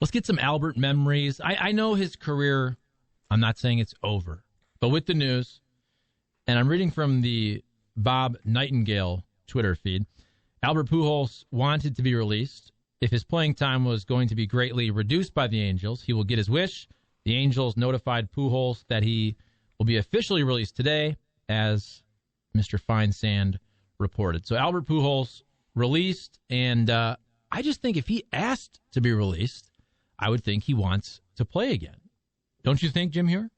Let's get some Albert memories. I know his career, I'm not saying it's over, but with the news, and I'm reading from the Bob Nightingale Twitter feed, Albert Pujols wanted to be released. If his playing time was going to be greatly reduced by the Angels, he will get his wish. The Angels notified Pujols that he will be officially released today, as Mr. Feinsand reported. So Albert Pujols released, and I just think if he asked to be released, I would think he wants to play again. Don't you think, Jim Heuer?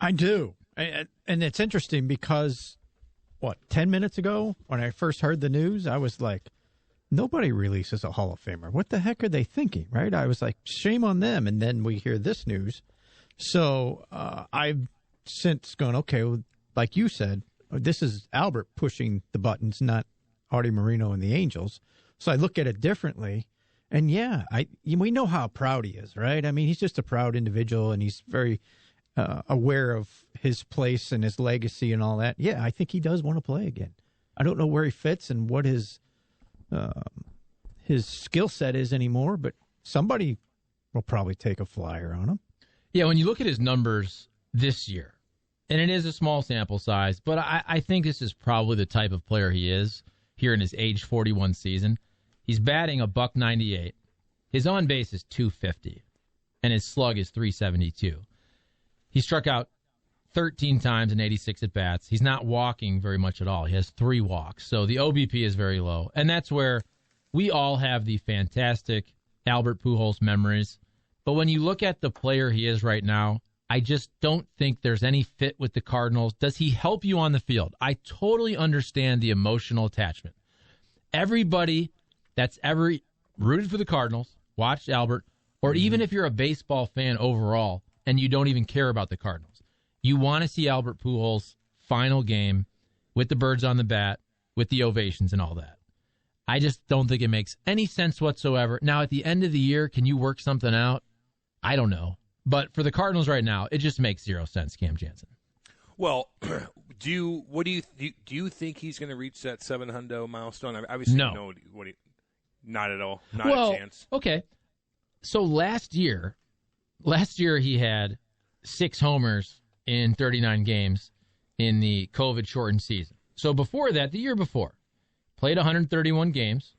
I do. And it's interesting because, 10 minutes ago when I first heard the news, I was like, nobody releases a Hall of Famer. What the heck are they thinking, right? I was like, shame on them. And then we hear this news. So I've since gone, okay, well, like you said, this is Albert pushing the buttons, not Artie Moreno and the Angels. So I look at it differently. And yeah, we know how proud he is, right? I mean, he's just a proud individual, and he's very aware of his place and his legacy and all that. Yeah, I think he does want to play again. I don't know where he fits and what his skill set is anymore, but somebody will probably take a flyer on him. Yeah, when you look at his numbers this year, and it is a small sample size, but I think this is probably the type of player he is here in his age 41 season. He's batting $198. His on base is 250, and his slug is 372. He struck out 13 times in 86 at bats. He's not walking very much at all. He has 3 walks, so the OBP is very low, and that's where we all have the fantastic Albert Pujols memories. But when you look at the player he is right now, I just don't think there's any fit with the Cardinals. Does he help you on the field? I totally understand the emotional attachment. Everybody that's ever rooted for the Cardinals, watched Albert, or even if you're a baseball fan overall and you don't even care about the Cardinals, you want to see Albert Pujols' final game with the birds on the bat, with the ovations and all that. I just don't think it makes any sense whatsoever. Now, at the end of the year, can you work something out? I don't know. But for the Cardinals right now, it just makes zero sense, Cam Janssen. Well, do you think he's going to reach that 700 milestone? Obviously, no. Not at all. Not a chance. Okay. So last year he had 6 homers in 39 games in the COVID-shortened season. So before that, the year before, played 131 games,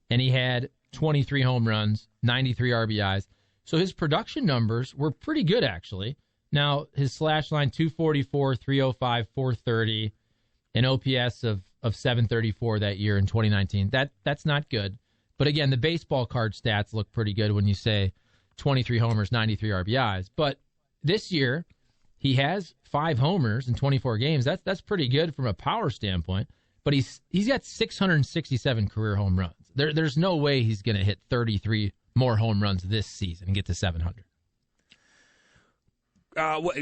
and he had 23 home runs, 93 RBIs. So his production numbers were pretty good, actually. Now, his slash line, 244, 305, 430, an OPS of 734 that year in 2019. That's not good. But again, the baseball card stats look pretty good when you say 23 homers, 93 RBIs. But this year, he has 5 homers in 24 games. That's pretty good from a power standpoint. But he's got 667 career home runs. There's no way he's going to hit 33 more home runs this season and get to 700.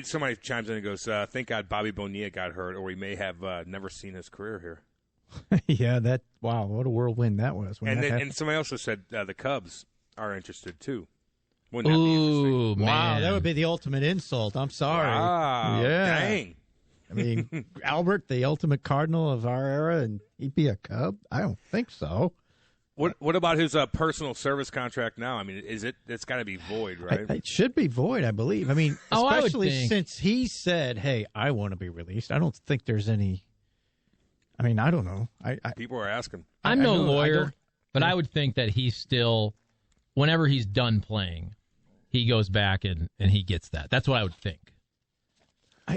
Somebody chimes in and goes, thank God Bobby Bonilla got hurt, or we may have never seen his career here. Yeah, wow, what a whirlwind that was. And somebody also said the Cubs are interested, too. Wouldn't that be interesting? Wow, that would be the ultimate insult. I'm sorry. Wow, yeah. Dang. I mean, Albert, the ultimate Cardinal of our era, and he'd be a Cub? I don't think so. What about his personal service contract now? I mean, it's got to be void, right? It should be void, I believe. I mean, especially since he said, hey, I want to be released. I don't think there's any. I mean, I don't know. People are asking. I'm no lawyer, but I would think that he's still, whenever he's done playing, he goes back and he gets that. That's what I would think.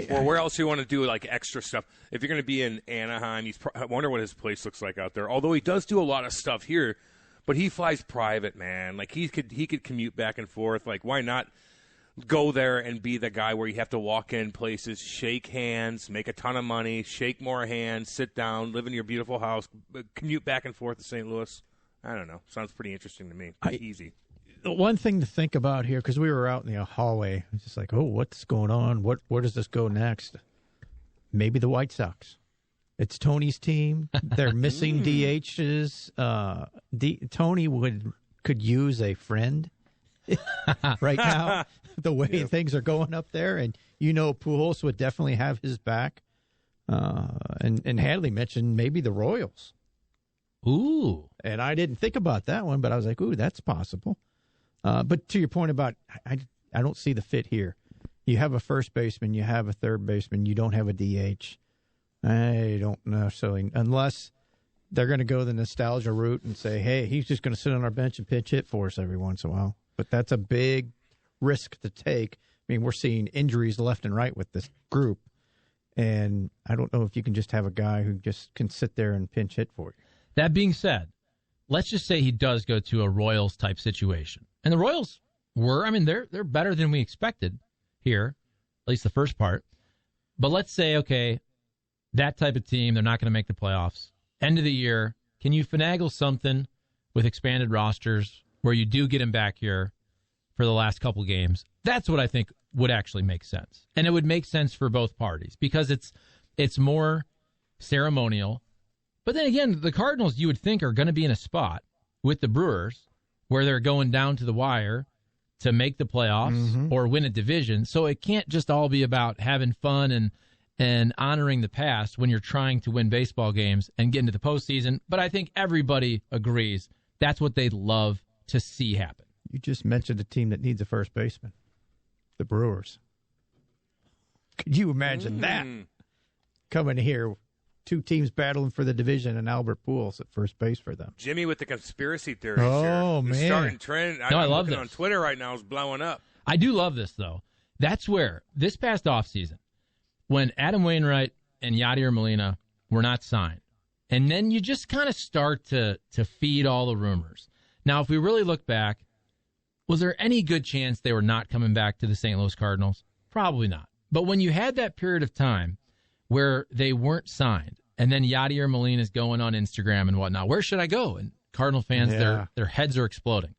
Where else do you want to do like extra stuff? If you're going to be in Anaheim, I wonder what his place looks like out there. Although he does do a lot of stuff here, but he flies private, man. Like he could commute back and forth. Like why not go there and be the guy where you have to walk in places, shake hands, make a ton of money, shake more hands, sit down, live in your beautiful house, commute back and forth to St. Louis? I don't know. Sounds pretty interesting to me. Easy. One thing to think about here, because we were out in the hallway, it's just like, oh, what's going on? Where does this go next? Maybe the White Sox. It's Tony's team. They're missing DHs. Tony could use a friend right now, the way things are going up there. And Pujols would definitely have his back. And Hadley mentioned maybe the Royals. Ooh. And I didn't think about that one, but I was like, ooh, that's possible. But to your point about, I don't see the fit here. You have a first baseman, you have a third baseman, you don't have a DH. I don't necessarily, unless they're going to go the nostalgia route and say, hey, he's just going to sit on our bench and pitch hit for us every once in a while. But that's a big risk to take. I mean, we're seeing injuries left and right with this group. And I don't know if you can just have a guy who just can sit there and pinch hit for you. That being said, let's just say he does go to a Royals-type situation. And the Royals they're better than we expected here, at least the first part. But let's say, okay, that type of team, they're not going to make the playoffs. End of the year, can you finagle something with expanded rosters where you do get him back here for the last couple games? That's what I think would actually make sense. And it would make sense for both parties because it's more ceremonial. But then again, the Cardinals, you would think, are going to be in a spot with the Brewers where they're going down to the wire to make the playoffs or win a division. So it can't just all be about having fun and honoring the past when you're trying to win baseball games and get into the postseason. But I think everybody agrees that's what they'd love to see happen. You just mentioned a team that needs a first baseman, the Brewers. Could you imagine that? Coming here, two teams battling for the division and Albert Pujols at first base for them. Jimmy with the conspiracy theories. Oh, here. man. The starting trend. I love this. On Twitter right now is blowing up. I do love this, though. That's where this past offseason, when Adam Wainwright and Yadier Molina were not signed, and then you just kind of start to feed all the rumors. Now, if we really look back, was there any good chance they were not coming back to the St. Louis Cardinals? Probably not. But when you had that period of time where they weren't signed, and then Yadier Molina's going on Instagram and whatnot, where should I go? And Cardinal fans, their heads are exploding.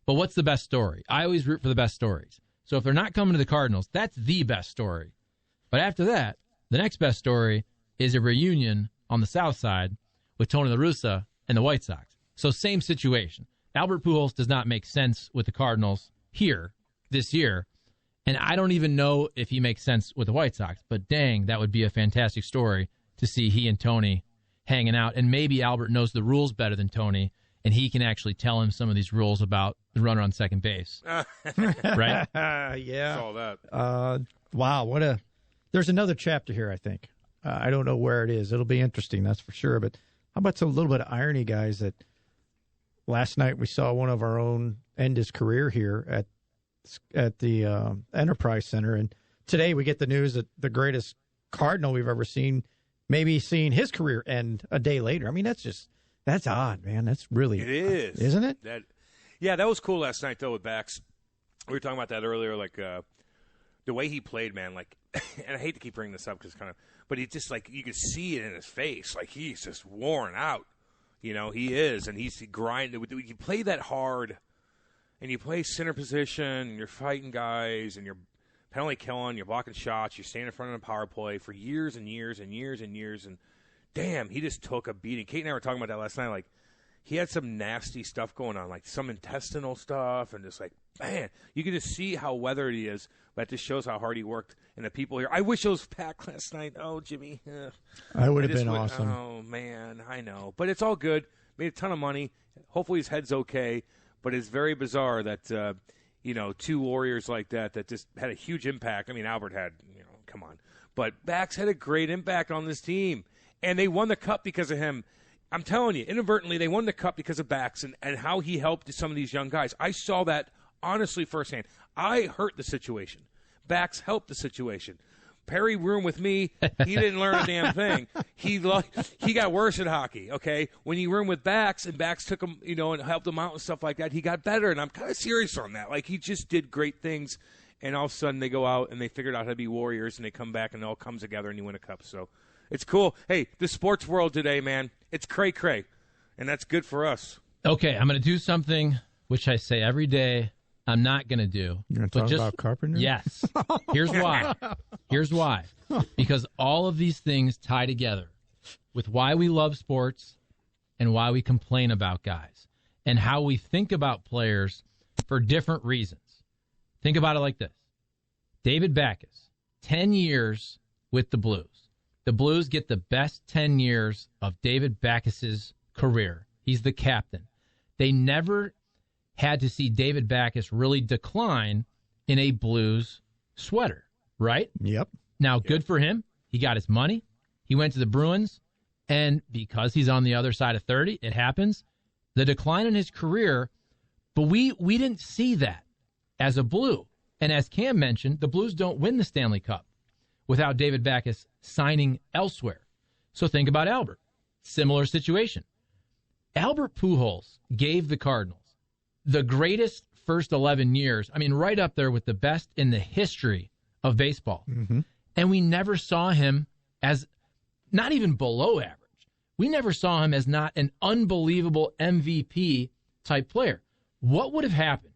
But what's the best story? I always root for the best stories. So if they're not coming to the Cardinals, that's the best story. But after that, the next best story is a reunion on the South Side with Tony La Russa and the White Sox. So same situation. Albert Pujols does not make sense with the Cardinals here this year, and I don't even know if he makes sense with the White Sox, but dang, that would be a fantastic story to see he and Tony hanging out, and maybe Albert knows the rules better than Tony, and he can actually tell him some of these rules about the runner on second base. Right? Yeah. Saw that. Wow, there's another chapter here, I think. I don't know where it is. It'll be interesting, that's for sure, but how about some little bit of irony, guys, that last night we saw one of our own end his career here at the Enterprise Center, and today we get the news that the greatest Cardinal we've ever seen, maybe seeing his career end a day later. I mean, that's odd, man. That's really it is, isn't it? That was cool last night though with Bax. We were talking about that earlier, like the way he played, man. Like, and I hate to keep bringing this up because but he just like you could see it in his face, like he's just worn out. You know, he is, and he's grinding. You play that hard, and you play center position, and you're fighting guys, and you're penalty killing, you're blocking shots, you're standing in front of the power play for years and years and years and years, and damn, he just took a beating. Kate and I were talking about that last night. Like, he had some nasty stuff going on, like some intestinal stuff, and just like, man, you can just see how weathered he is. That just shows how hard he worked. And the people here, I wish it was packed last night. Oh, Jimmy. I would have been awesome. Oh, man, I know. But it's all good. Made a ton of money. Hopefully his head's okay. But it's very bizarre that, two Warriors like that just had a huge impact. I mean, Albert had, come on. But Bax had a great impact on this team. And they won the Cup because of him. I'm telling you, inadvertently, they won the Cup because of Bax and how he helped some of these young guys. I saw that honestly firsthand. I hurt the situation. Bax helped the situation. Perry roomed with me. He didn't learn a damn thing. He got worse at hockey, okay? When he roomed with Bax and Bax took him, and helped him out and stuff like that, he got better. And I'm kind of serious on that. Like, he just did great things. And all of a sudden they go out and they figured out how to be Warriors and they come back and it all comes together and you win a Cup. So it's cool. Hey, the sports world today, man, it's cray-cray. And that's good for us. Okay, I'm going to do something which I say every day I'm not going to do. You're going to talk about Carpenter? Yes. Here's why. Because all of these things tie together with why we love sports and why we complain about guys and how we think about players for different reasons. Think about it like this. David Backes, 10 years with the Blues. The Blues get the best 10 years of David Backes' career. He's the captain. They never had to see David Backes really decline in a Blues sweater, right? Yep. Now, good for him. He got his money. He went to the Bruins, and because he's on the other side of 30, it happens. The decline in his career, but we didn't see that as a Blue. And as Cam mentioned, the Blues don't win the Stanley Cup without David Backes signing elsewhere. So think about Albert. Similar situation. Albert Pujols gave the Cardinals the greatest first 11 years. I mean, right up there with the best in the history of baseball. Mm-hmm. And we never saw him as not even below average. We never saw him as not an unbelievable MVP type player. What would have happened,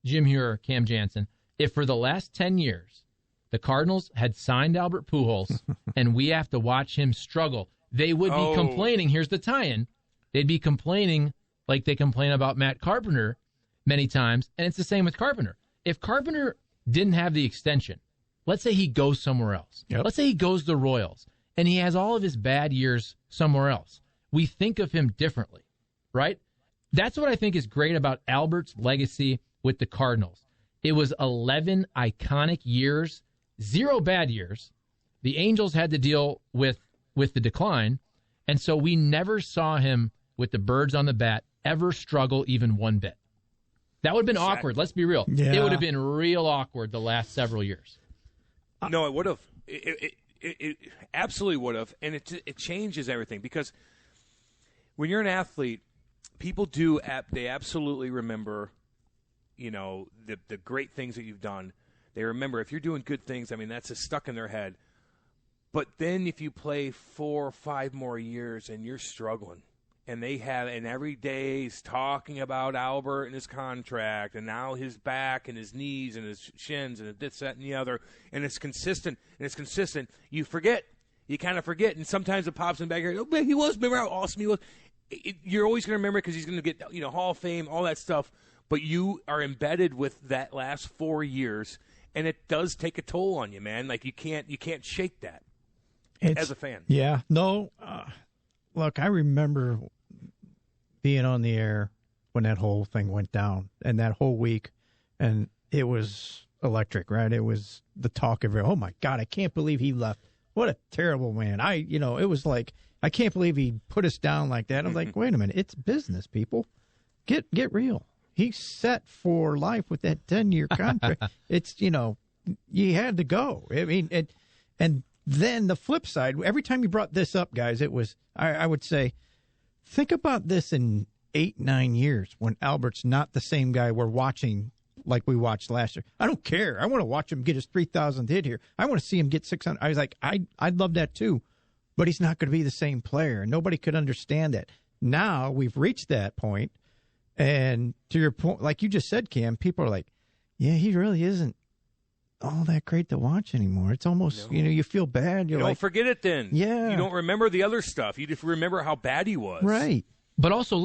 Jim Heuer, Cam Janssen, if for the last 10 years the Cardinals had signed Albert Pujols and we have to watch him struggle? They would be complaining. Here's the tie-in. They'd be complaining like they complain about Matt Carpenter many times, and it's the same with Carpenter. If Carpenter didn't have the extension, let's say he goes somewhere else. Yep. Let's say he goes to the Royals, and he has all of his bad years somewhere else. We think of him differently, right? That's what I think is great about Albert's legacy with the Cardinals. It was 11 iconic years, 0 bad years. The Angels had to deal with the decline, and so we never saw him with the birds on the bat ever struggle even one bit. That would have been awkward. Let's be real. Yeah. It would have been real awkward the last several years. No, it would have. It absolutely would have, and it changes everything because when you're an athlete, people they absolutely remember, the great things that you've done. They remember if you're doing good things. I mean, that's stuck in their head. But then if you play 4 or 5 more years and you're struggling, and every day he's talking about Albert and his contract, and now his back and his knees and his shins and this, that, and the other, and it's consistent, you forget. You kind of forget, and sometimes it pops in back here. Oh, man, he was. Remember how awesome he was? You're always going to remember because he's going to get Hall of Fame, all that stuff. But you are embedded with that last 4 years, and it does take a toll on you, man. Like you can't shake that as a fan. Yeah. No. Look, I remember being on the air when that whole thing went down, and that whole week, and it was electric, right? It was the talk of it. Oh my God, I can't believe he left. What a terrible man. It was like, I can't believe he put us down like that. I'm like, wait a minute, it's business, people. Get real. He's set for life with that 10-year contract. It's, you had to go. I mean, and then the flip side, every time you brought this up, guys, it was, I would say, think about this in 8-9 years when Albert's not the same guy we're watching like we watched last year. I don't care. I want to watch him get his 3,000th hit here. I want to see him get 600. I was like, I'd love that too, but he's not going to be the same player. Nobody could understand that. Now we've reached that point, and to your point, like you just said, Cam, people are like, yeah, he really isn't all that great to watch anymore. It's almost, you feel bad. You don't forget it then. Yeah. You don't remember the other stuff. You just remember how bad he was. Right. But also,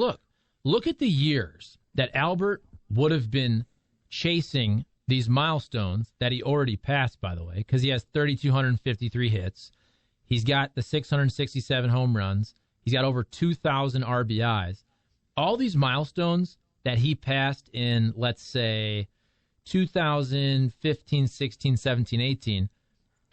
look at the years that Albert would have been chasing these milestones that he already passed, by the way, because he has 3,253 hits. He's got the 667 home runs. He's got over 2,000 RBIs. All these milestones that he passed in, let's say, 2015, 16, 17, 18,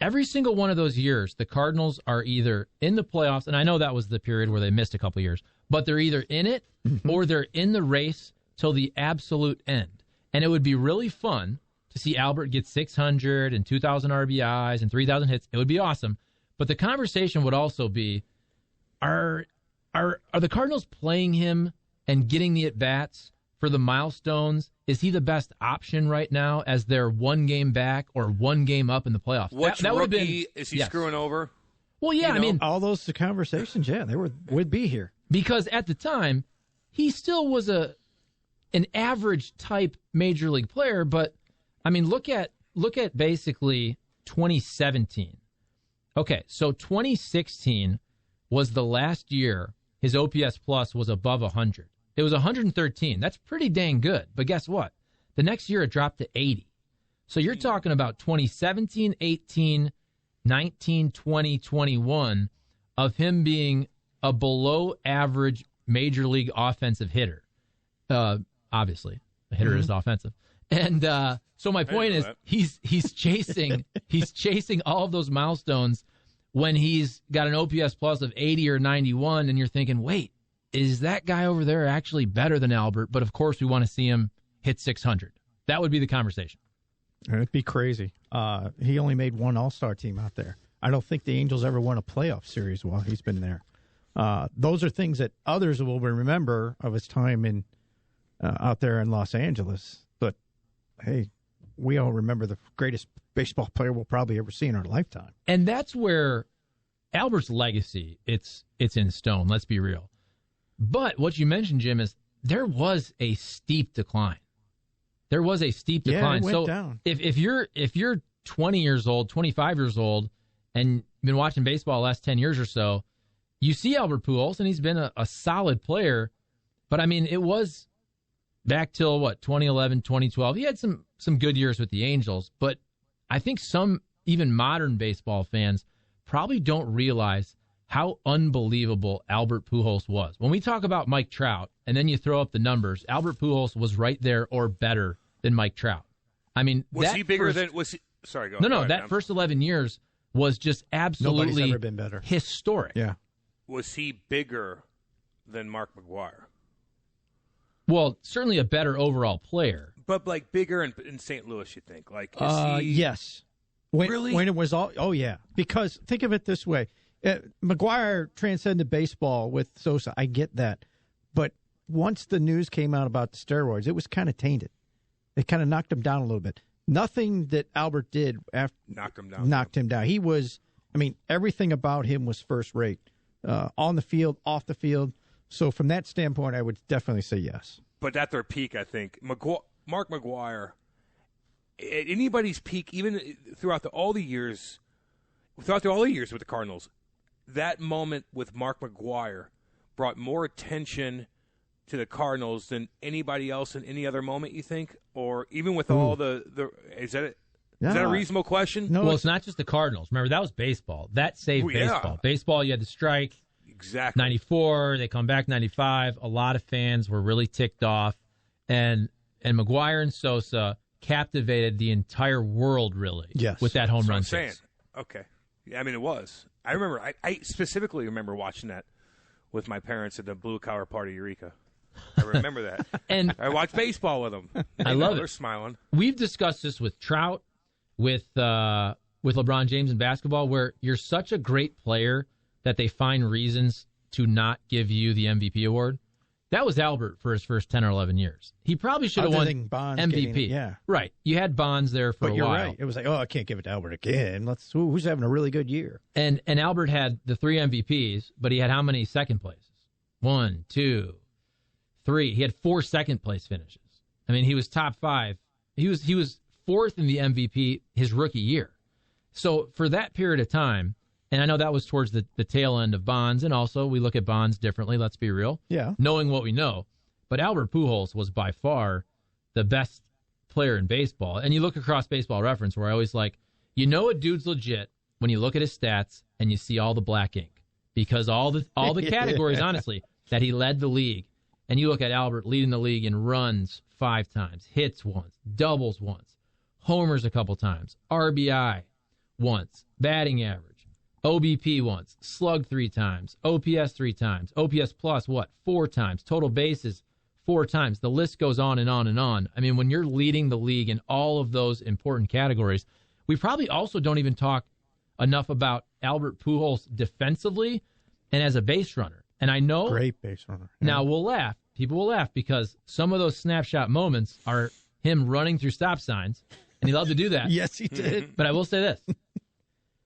every single one of those years, the Cardinals are either in the playoffs, and I know that was the period where they missed a couple years, but they're either in it or they're in the race till the absolute end. And it would be really fun to see Albert get 600 and 2,000 RBIs and 3,000 hits. It would be awesome. But the conversation would also be, are the Cardinals playing him and getting the at-bats for the milestones? Is he the best option right now as they're 1 game back or 1 game up in the playoffs? Which that would rookie have been, is he screwing over? Well, yeah, I mean, all those conversations, yeah, they would be here. Because at the time, he still was an average type major league player, but I mean, look at basically 2017. Okay, so 2016 was the last year his OPS plus was above 100. It was 113. That's pretty dang good. But guess what? The next year it dropped to 80. So you're talking about 2017, 18, 19, 20, 21 of him being a below average major league offensive hitter. Obviously. A hitter is offensive. And so my point is he's chasing all of those milestones when he's got an OPS plus of 80 or 91, and you're thinking, wait, is that guy over there actually better than Albert? But, of course, we want to see him hit 600. That would be the conversation. It'd be crazy. He only made one All-Star team out there. I don't think the Angels ever won a playoff series while he's been there. Those are things that others will remember of his time out there in Los Angeles. But, hey, we all remember the greatest baseball player we'll probably ever see in our lifetime. And that's where Albert's legacy, it's in stone, let's be real. But what you mentioned, Jim, is there was a steep decline. There was a steep decline. Yeah, it went down. If you're 20 years old, 25 years old, and been watching baseball the last 10 years or so, you see Albert Pujols, and he's been a solid player. But, I mean, it was back till, 2011, 2012. He had some good years with the Angels. But I think some even modern baseball fans probably don't realize how unbelievable Albert Pujols was. When we talk about Mike Trout, and then you throw up the numbers, Albert Pujols was right there or better than Mike Trout. I mean, was he bigger than? Was he? Sorry, go. No, ahead, that first 11 years was just absolutely nobody's ever been better. Historic. Yeah. Was he bigger than Mark McGwire? Well, certainly a better overall player. But like bigger in St. Louis, you think? Like, yes. Really? When it was all, oh yeah. Because think of it this way: McGwire transcended baseball with Sosa. I get that, but once the news came out about the steroids, it was kind of tainted. It kind of knocked him down a little bit. Nothing that Albert did after knocked him down. He was, I mean, everything about him was first rate, on the field, off the field. So from that standpoint, I would definitely say yes. But at their peak, I think Mark McGwire, at anybody's peak, even throughout all the years with the Cardinals, that moment with Mark McGwire brought more attention to the Cardinals than anybody else in any other moment, you think? Or even with all the is that a reasonable question? No, well, it's not just the Cardinals. Remember, that was baseball. That saved baseball. Yeah. Baseball, you had to strike. Exactly. 94, they come back 95. A lot of fans were really ticked off. And McGwire and Sosa captivated the entire world, really, with that home run chase. Okay. Yeah, I mean, it was. I remember, I specifically remember watching that with my parents at the Blue Collar Party Eureka. I remember that. And I watched baseball with them. I love it. They're smiling. We've discussed this with Trout, with LeBron James in basketball, where you're such a great player that they find reasons to not give you the MVP award. That was Albert for his first 10 or 11 years. He probably should have won MVP. Yeah. Right. You had Bonds there for a while. But you're right. It was like, I can't give it to Albert again. Who's having a really good year? And Albert had the 3 MVPs, but he had how many second places? 1, 2, 3. He had 4 second place finishes. I mean, he was top 5. He was 4th in the MVP his rookie year. So for that period of time, and I know that was towards the tail end of Bonds, and also we look at Bonds differently, let's be real. Yeah. Knowing what we know. But Albert Pujols was by far the best player in baseball. And you look across Baseball Reference, where I always like, you know a dude's legit when you look at his stats and you see all the black ink. Because all the categories, honestly, that he led the league. And you look at Albert leading the league in runs 5 times, hits once, doubles once, homers a couple times, RBI once, batting average, OBP once, slug 3 times, OPS 3 times, OPS plus 4 times, total bases 4 times. The list goes on and on and on. I mean, when you're leading the league in all of those important categories, we probably also don't even talk enough about Albert Pujols defensively and as a base runner. And I know, great base runner. Yeah. Now we'll laugh. People will laugh because some of those snapshot moments are him running through stop signs, and he loved to do that. Yes, he did. But I will say this.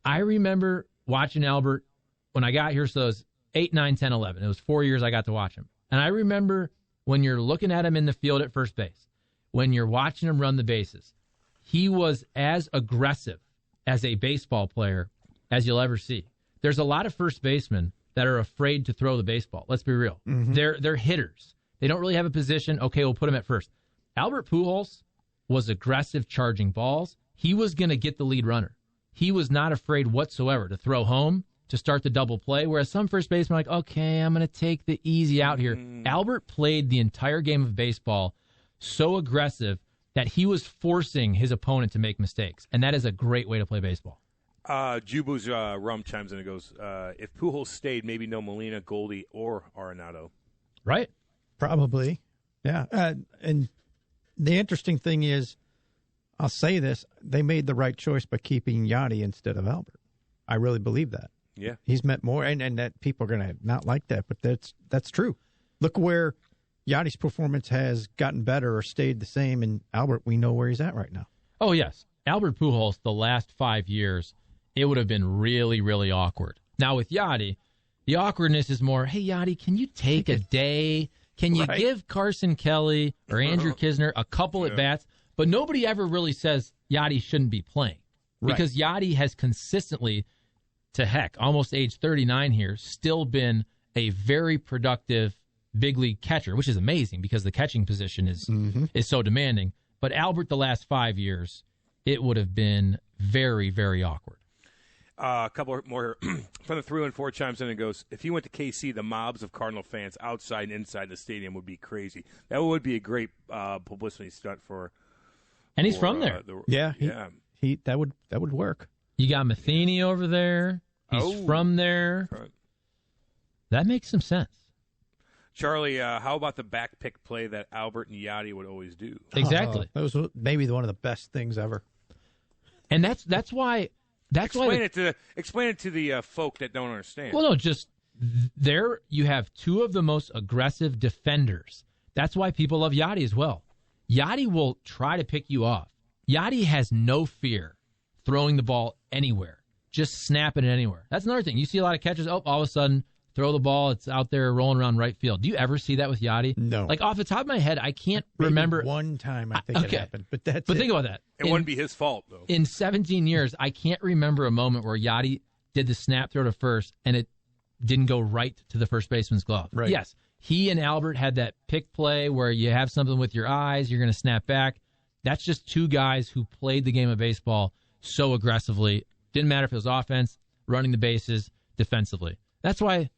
I remember watching Albert when I got here, so it was 8, 9, 10, 11. It was 4 years I got to watch him. And I remember when you're looking at him in the field at first base, when you're watching him run the bases, he was as aggressive as a baseball player as you'll ever see. There's a lot of first basemen that are afraid to throw the baseball. Let's be real. Mm-hmm. They're hitters. They don't really have a position. Okay, we'll put him at first. Albert Pujols was aggressive charging balls. He was going to get the lead runner. He was not afraid whatsoever to throw home, to start the double play, whereas some first basemen are like, okay, I'm going to take the easy out here. Albert played the entire game of baseball so aggressive that he was forcing his opponent to make mistakes. And that is a great way to play baseball. Jubu's Rum chimes in and goes, if Pujols stayed, maybe no Molina, Goldie, or Arenado. Right. Probably. Yeah. And the interesting thing is, I'll say this, they made the right choice by keeping Yachty instead of Albert. I really believe that. Yeah. He's meant more, and that people are going to not like that, but that's true. Look where Yachty's performance has gotten better or stayed the same, and Albert, we know where he's at right now. Oh, yes. Albert Pujols, the last 5 years, it would have been really, really awkward. Now, with Yachty, the awkwardness is more, hey, Yachty, can you take a day? Can you give Carson Kelly or Andrew Kisner a couple at bats? But nobody ever really says Yachty shouldn't be playing because Yachty has consistently, to heck, almost age 39 here, still been a very productive big league catcher, which is amazing because the catching position is so demanding. But Albert, the last 5 years, it would have been very, very awkward. A couple more from the 314 chimes in and goes, if he went to KC, the mobs of Cardinal fans outside and inside the stadium would be crazy. That would be a great publicity stunt for. And he's from there. He that would work. You got Matheny over there. He's from there. Right. That makes some sense. Charlie, how about the back pick play that Albert and Yachty would always do? Exactly. That was maybe one of the best things ever. And that's why. Explain it to the folk that don't understand. Well, no, just there you have two of the most aggressive defenders. That's why people love Yachty as well. Yachty will try to pick you off. Yachty has no fear throwing the ball anywhere, just snapping it anywhere. That's another thing. You see a lot of catchers, all of a sudden, throw the ball, it's out there rolling around right field. Do you ever see that with Yachty? No. Like, off the top of my head, I can't Maybe remember. One time I think it happened, but that's But think about that. It wouldn't be his fault, though. In 17 years, I can't remember a moment where Yachty did the snap throw to first and it didn't go right to the first baseman's glove. Right. Yes, he and Albert had that pick play where you have something with your eyes, you're going to snap back. That's just two guys who played the game of baseball so aggressively. Didn't matter if it was offense, running the bases, defensively. That's why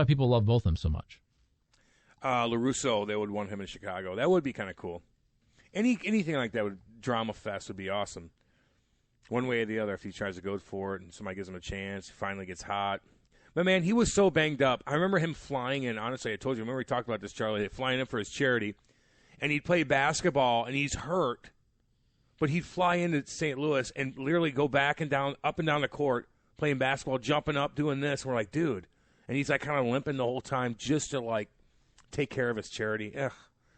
people love both of them so much. LaRusso, they would want him in Chicago. That would be kind of cool. Anything like that drama fest would be awesome. One way or the other, if he tries to go for it and somebody gives him a chance, he finally gets hot. But, man, he was so banged up. I remember him flying in. Honestly, I told you, remember we talked about this, Charlie, flying in for his charity. And he'd play basketball, and he's hurt. But he'd fly into St. Louis and literally go back and down, up and down the court, playing basketball, jumping up, doing this. And we're like, dude. And he's like kind of limping the whole time just to, like, take care of his charity. Ugh.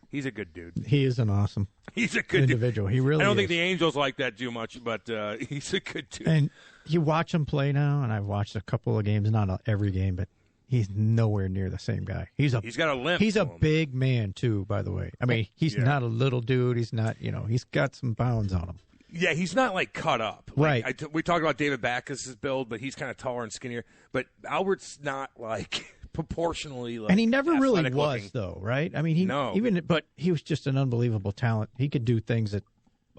He's a good dude. He is an awesome He's a good individual. Dude. He really is. I don't think the Angels like that too much, but he's a good dude. And you watch him play now, and I've watched a couple of games, not every game, but he's nowhere near the same guy. He's got a limp. He's a big man, too, by the way. I mean, he's not a little dude. He's not, he's got some pounds on him. Yeah, he's not, like, cut up. Right. We talked about David Backus's build, but he's kind of taller and skinnier. But Albert's not, like, proportionally, like, and he never really was, looking. Though, right? I mean, but he was just an unbelievable talent. He could do things that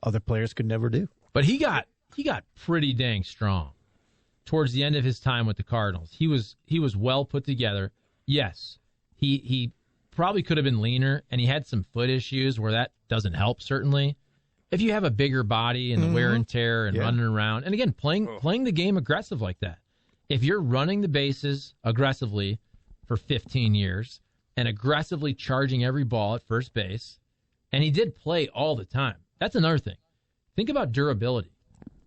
other players could never do. But he got pretty dang strong towards the end of his time with the Cardinals. He was well put together. Yes, he probably could have been leaner, and he had some foot issues where that doesn't help, certainly. If you have a bigger body and the wear and tear and running around, and again, playing the game aggressive like that, if you're running the bases aggressively for 15 years and aggressively charging every ball at first base, and he did play all the time. That's another thing. Think about durability.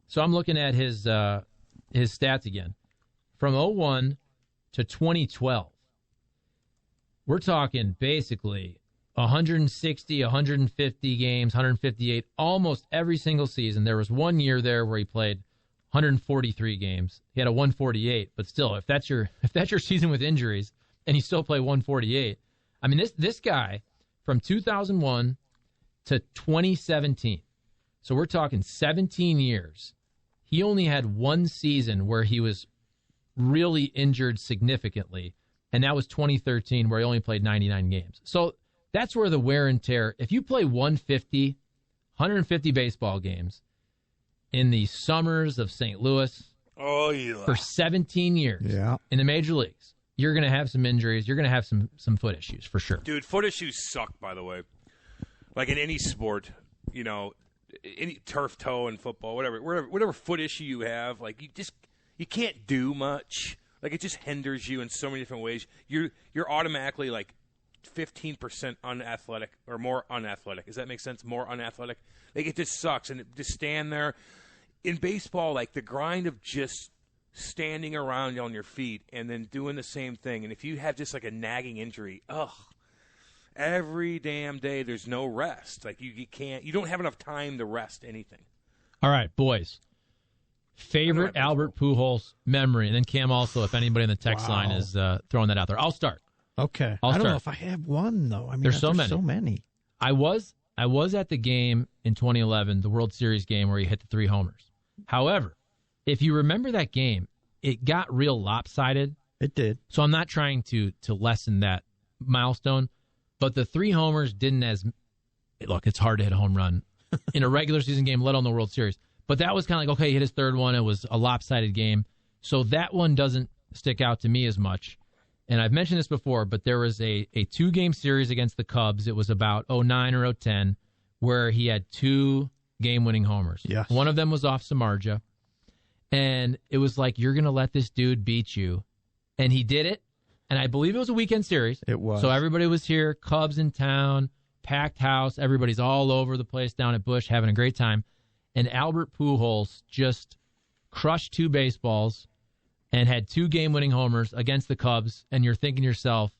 So I'm looking at his stats again. From 2001 to 2012, we're talking basically 160, 150 games, 158, almost every single season. There was 1 year there where he played 143 games. He had a 148, but still, if that's your season with injuries and you still play 148, I mean, this guy from 2001 to 2017, so we're talking 17 years, he only had one season where he was really injured significantly, and that was 2013, where he only played 99 games. So that's where the wear and tear, if you play 150 baseball games in the summers of St. Louis for 17 years in the major leagues, you're going to have some injuries. You're going to have some foot issues for sure. Dude, foot issues suck, by the way. like in any sport, any turf toe in football, whatever foot issue you have, like you can't do much. Like it just hinders you in so many different ways. You're automatically like 15% unathletic or more unathletic. Does that make sense? More unathletic. Like it just sucks, and just stand there. In baseball, like the grind of just standing around on your feet and then doing the same thing. And if you have just like a nagging injury, every damn day there's no rest. Like you don't have enough time to rest anything. All right, boys. Favorite Albert Pujols memory, and then Cam also, if anybody in the text line is throwing that out there. I'll start. Okay. I don't know if I have one though. I mean, there's so many. I was at the game in 2011, the World Series game where he hit the 3 homers. However, if you remember that game, it got real lopsided. It did. So I'm not trying to lessen that milestone, but the 3 homers didn't look, it's hard to hit a home run in a regular season game, let alone the World Series. But that was kind of like, okay, he hit his 3rd one. It was a lopsided game. So that one doesn't stick out to me as much. And I've mentioned this before, but there was a 2-game series against the Cubs. It was about 09 or 010 where he had 2 game-winning homers. Yes. One of them was off Samardzija. And it was like, you're going to let this dude beat you. And he did it. And I believe it was a weekend series. It was. So everybody was here, Cubs in town, packed house. Everybody's all over the place down at Busch having a great time. And Albert Pujols just crushed 2 baseballs and had 2 game-winning homers against the Cubs. And you're thinking to yourself,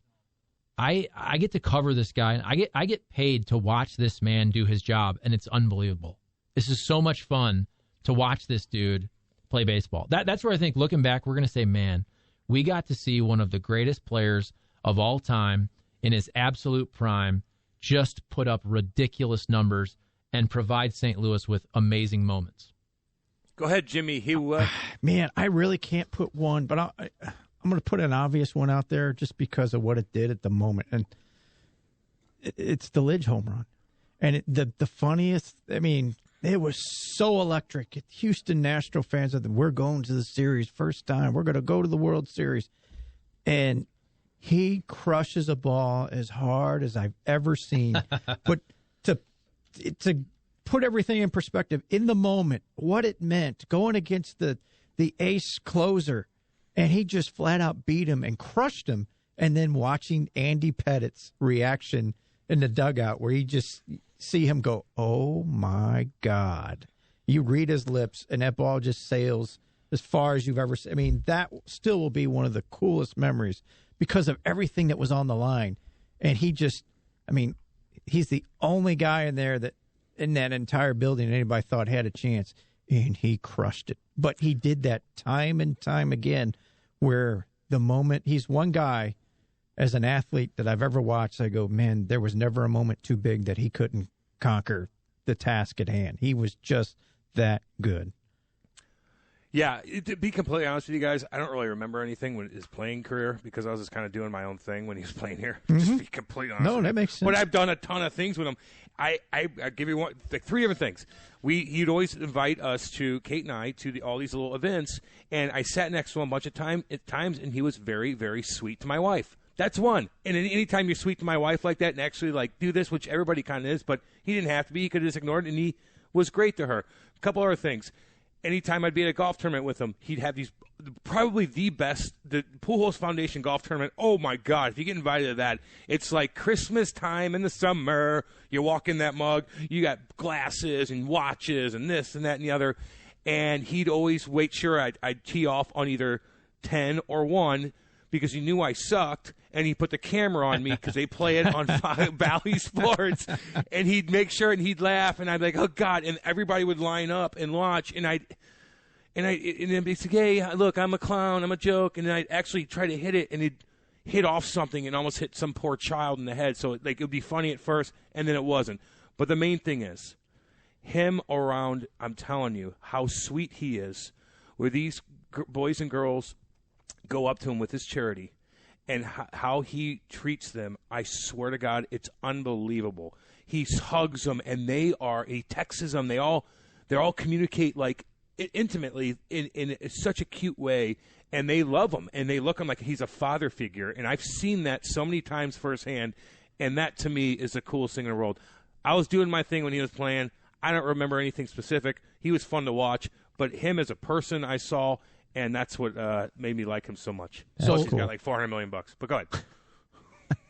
I get to cover this guy. And I get paid to watch this man do his job, and it's unbelievable. This is so much fun to watch this dude play baseball. That's where I think, looking back, we're going to say, man, we got to see one of the greatest players of all time in his absolute prime just put up ridiculous numbers and provide St. Louis with amazing moments. Go ahead, Jimmy. Man, I really can't put one, but I'm going to put an obvious one out there just because of what it did at the moment. And it's the Lidge home run. And the funniest, I mean, it was so electric. Houston National fans said, we're going to the series first time. We're going to go to the World Series. And he crushes a ball as hard as I've ever seen. But to put everything in perspective, in the moment, what it meant, going against the ace closer, and he just flat out beat him and crushed him, and then watching Andy Pettit's reaction in the dugout where you just see him go, oh, my God. You read his lips, and that ball just sails as far as you've ever seen. I mean, that still will be one of the coolest memories because of everything that was on the line. And he just, I mean, he's the only guy in there that in that entire building anybody thought had a chance, and he crushed it. But he did that time and time again where the moment, he's one guy as an athlete that I've ever watched, I go, man, there was never a moment too big that he couldn't conquer the task at hand. He was just that good. Yeah, to be completely honest with you guys, I don't really remember anything when his playing career because I was just kind of doing my own thing when he was playing here. Mm-hmm. Just to be completely honest. No, that makes sense. But I've done a ton of things with him. I give you one, like 3 different things. He'd always invite us to Kate and I to all these little events, and I sat next to him a bunch of times, and he was very, very sweet to my wife. That's one. And anytime you're sweet to my wife like that and actually like do this, which everybody kind of is, but he didn't have to be. He could have just ignored it, and he was great to her. A couple other things. Anytime I'd be at a golf tournament with him, he'd have these probably the best, the Pujols Foundation golf tournament. Oh, my God. If you get invited to that, it's like Christmas time in the summer. You walk in that mug. You got glasses and watches and this and that and the other. And he'd always wait sure I'd tee off on either 10 or 1 because he knew I sucked. And he put the camera on me because they play it on Valley Sports. And he'd make sure and he'd laugh. And I'd be like, oh, God. And everybody would line up and watch. And then he'd say, hey, look, I'm a clown. I'm a joke. And then I'd actually try to hit it. And he'd hit off something and almost hit some poor child in the head. So it would be funny at first. And then it wasn't. But the main thing is him around, I'm telling you, how sweet he is. Where these boys and girls go up to him with his charity. And how he treats them, I swear to God, it's unbelievable. He hugs them, and he texts them. They all communicate like intimately in such a cute way, and they love him, and they look at him like he's a father figure. And I've seen that so many times firsthand, and that to me is the coolest thing in the world. I was doing my thing when he was playing. I don't remember anything specific. He was fun to watch, but him as a person I saw, and that's what made me like him so much. So he's got like $400 million. But go ahead.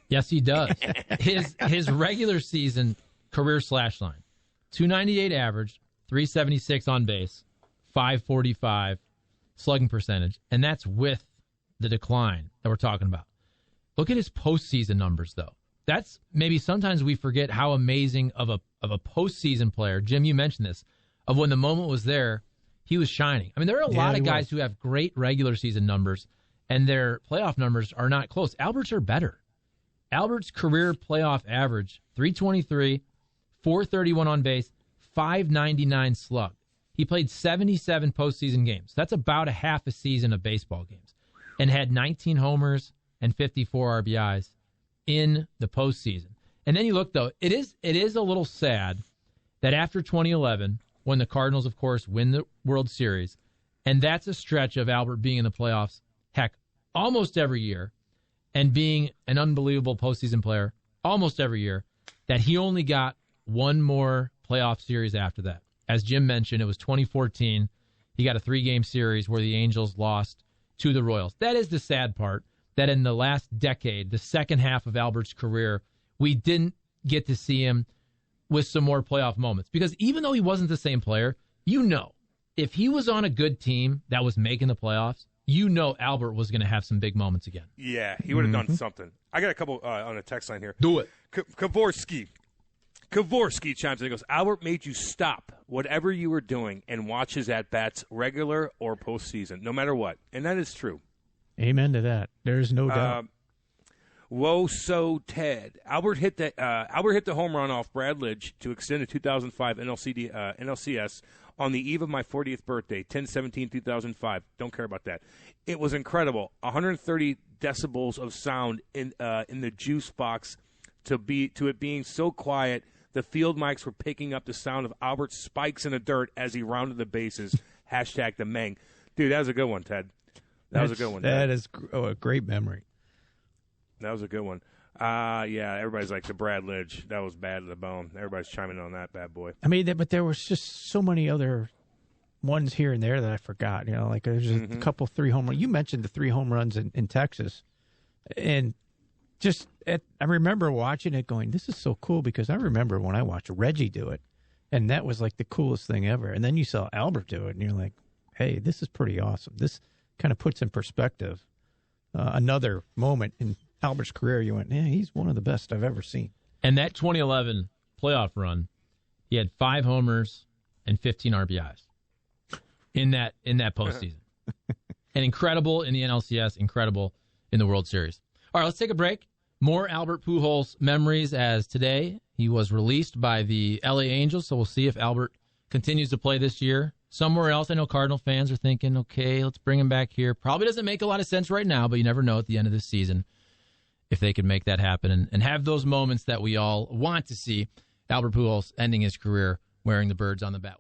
Yes, he does. His regular season career slash line: 298 average, 376 on base, 545 slugging percentage, and that's with the decline that we're talking about. Look at his postseason numbers, though. That's maybe sometimes we forget how amazing of a postseason player. Jim, you mentioned this, of when the moment was there, he was shining. I mean, there are a lot of guys who have great regular season numbers, and their playoff numbers are not close. Albert's are better. Albert's career playoff average, 323, 431 on base, 599 slug. He played 77 postseason games. That's about a half a season of baseball games, and had 19 homers and 54 RBIs in the postseason. And then you look, though, it is a little sad that after 2011, when the Cardinals, of course, win the World Series, and that's a stretch of Albert being in the playoffs, heck, almost every year, and being an unbelievable postseason player almost every year, that he only got one more playoff series after that. As Jim mentioned, it was 2014. He got a 3-game series where the Angels lost to the Royals. That is the sad part, that in the last decade, the second half of Albert's career, we didn't get to see him with some more playoff moments. Because even though he wasn't the same player, if he was on a good team that was making the playoffs, Albert was going to have some big moments again. Yeah, he would have done something. I got a couple on a text line here. Do it. Kavorsky chimes in and goes, Albert made you stop whatever you were doing and watch his at-bats, regular or postseason, no matter what. And that is true. Amen to that. There's no doubt. Ted. Albert hit the home run off Brad Lidge to extend the 2005 NLCS on the eve of my 40th birthday, 10/17/2005. Don't care about that. It was incredible. 130 decibels of sound in the juice box to it being so quiet. The field mics were picking up the sound of Albert's spikes in the dirt as he rounded the bases. Hashtag the Meng. Dude, that was a good one, Ted. That was a good one. That is a great memory. That was a good one. Yeah, everybody's like the Brad Lidge. That was bad to the bone. Everybody's chiming in on that bad boy. I mean, but there was just so many other ones here and there that I forgot. Like there's a couple 3 home runs. You mentioned the 3 home runs in Texas. And I remember watching it going, this is so cool, because I remember when I watched Reggie do it, and that was like the coolest thing ever. And then you saw Albert do it, and you're like, hey, this is pretty awesome. This kind of puts in perspective another moment in Albert's career. You went, yeah, he's one of the best I've ever seen. And that 2011 playoff run, he had 5 homers and 15 RBIs in that postseason. And incredible in the NLCS, incredible in the World Series. All right, let's take a break. More Albert Pujols memories, as today he was released by the LA Angels, so we'll see if Albert continues to play this year somewhere else. I know Cardinal fans are thinking, okay, let's bring him back here. Probably doesn't make a lot of sense right now, but you never know at the end of this season if they could make that happen and have those moments that we all want to see. Albert Pujols ending his career wearing the birds on the bat.